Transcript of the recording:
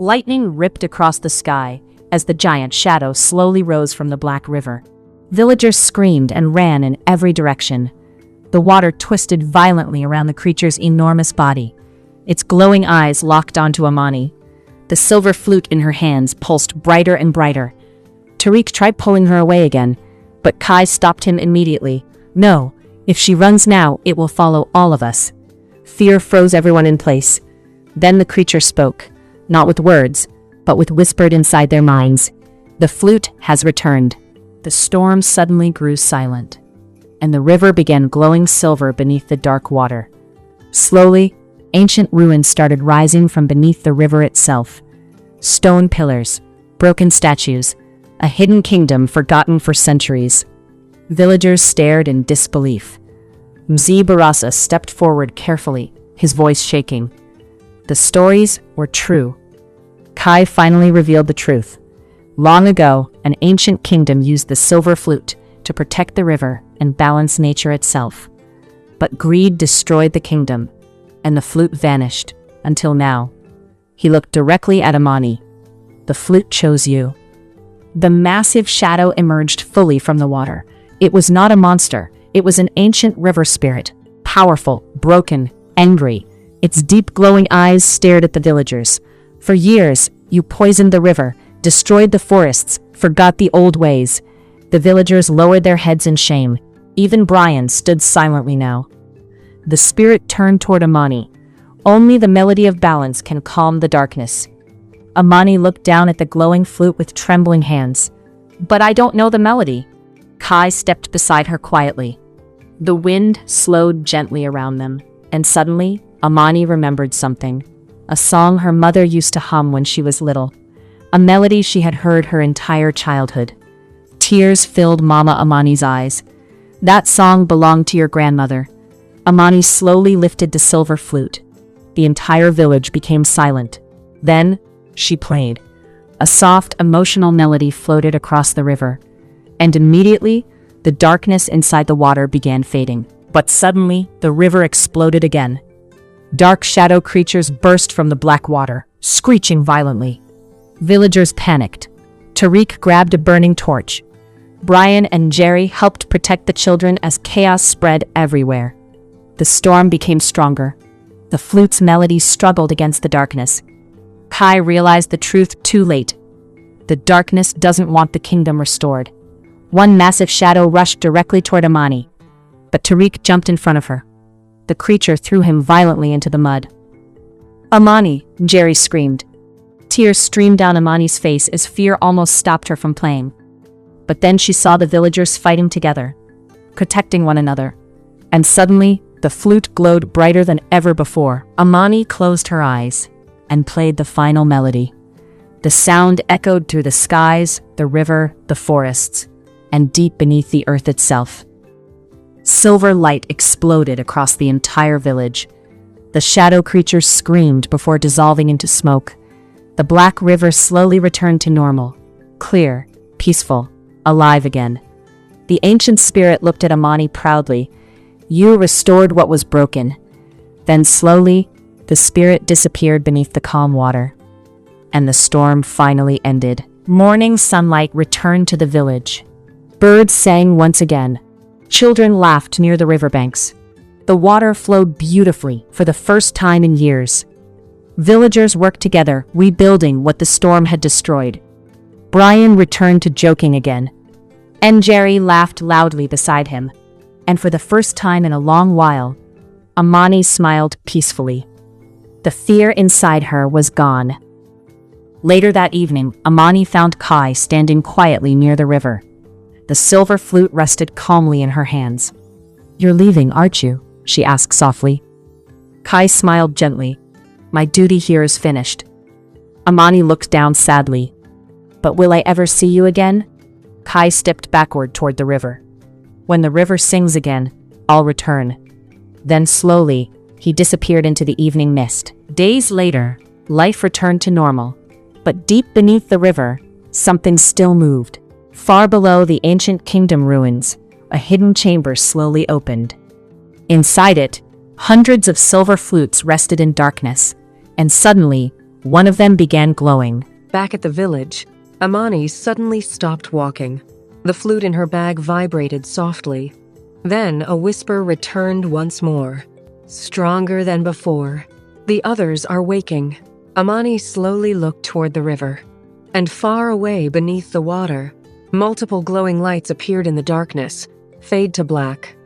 Lightning ripped across the sky as the giant shadow slowly rose from the black river. Villagers screamed and ran in every direction. The water twisted violently around the creature's enormous body. Its glowing eyes locked onto Amani. The silver flute in her hands pulsed brighter and brighter. Tariq tried pulling her away again, but Kai stopped him immediately. No, if she runs now, it will follow all of us. Fear froze everyone in place. Then the creature spoke, not with words, but with whispered inside their minds. The flute has returned. The storm suddenly grew silent, and the river began glowing silver beneath the dark water. Slowly, ancient ruins started rising from beneath the river itself. Stone pillars, broken statues, a hidden kingdom forgotten for centuries. Villagers stared in disbelief. Mzee Barasa stepped forward carefully, his voice shaking. The stories were true. Kai finally revealed the truth. Long ago, an ancient kingdom used the silver flute to protect the river and balance nature itself. But greed destroyed the kingdom, and the flute vanished, until now. He looked directly at Amani. The flute chose you. The massive shadow emerged fully from the water. It was not a monster, it was an ancient river spirit, powerful, broken, angry. Its deep glowing eyes stared at the villagers. For years, you poisoned the river, destroyed the forests, forgot the old ways. The villagers lowered their heads in shame. Even Brian stood silently now. The spirit turned toward Amani. Only the melody of balance can calm the darkness. Amani looked down at the glowing flute with trembling hands. But I don't know the melody. Kai stepped beside her quietly. The wind slowed gently around them, and suddenly, Amani remembered something. A song her mother used to hum when she was little. A melody she had heard her entire childhood. Tears filled Mama Amani's eyes. That song belonged to your grandmother. Amani slowly lifted the silver flute. The entire village became silent. Then, she played. A soft, emotional melody floated across the river. And immediately, the darkness inside the water began fading. But suddenly, the river exploded again. Dark shadow creatures burst from the black water, screeching violently. Villagers panicked. Tariq grabbed a burning torch. Brian and Jerry helped protect the children as chaos spread everywhere. The storm became stronger. The flute's melody struggled against the darkness. Kai realized the truth too late. The darkness doesn't want the kingdom restored. One massive shadow rushed directly toward Amani, but Tariq jumped in front of her. The creature threw him violently into the mud. Amani, Jerry screamed. Tears streamed down Amani's face as fear almost stopped her from playing. But then she saw the villagers fighting together, protecting one another. And suddenly, the flute glowed brighter than ever before. Amani closed her eyes and played the final melody. The sound echoed through the skies, the river, the forests, and deep beneath the earth itself. Silver light exploded across the entire village. The shadow creatures screamed before dissolving into smoke. The black river slowly returned to normal, clear, peaceful, alive again. The ancient spirit looked at Amani proudly. You restored what was broken. Then slowly, the spirit disappeared beneath the calm water. And the storm finally ended. Morning sunlight returned to the village. Birds sang once again. Children laughed near the riverbanks. The water flowed beautifully for the first time in years. Villagers worked together, rebuilding what the storm had destroyed. Brian returned to joking again. And Jerry laughed loudly beside him. And for the first time in a long while, Amani smiled peacefully. The fear inside her was gone. Later that evening, Amani found Kai standing quietly near the river. The silver flute rested calmly in her hands. You're leaving, aren't you? She asked softly. Kai smiled gently. My duty here is finished. Amani looked down sadly. But will I ever see you again? Kai stepped backward toward the river. When the river sings again, I'll return. Then slowly, he disappeared into the evening mist. Days later, life returned to normal. But deep beneath the river, something still moved. Far below the ancient kingdom ruins, a hidden chamber slowly opened. Inside it, hundreds of silver flutes rested in darkness, and suddenly, One of them began glowing. Back at the village, Amani suddenly stopped walking. The flute in her bag vibrated softly. Then a whisper returned once more, stronger than before. The others are waking. Amani slowly looked toward the river. And far away beneath the water, multiple glowing lights appeared in the darkness, fade to black.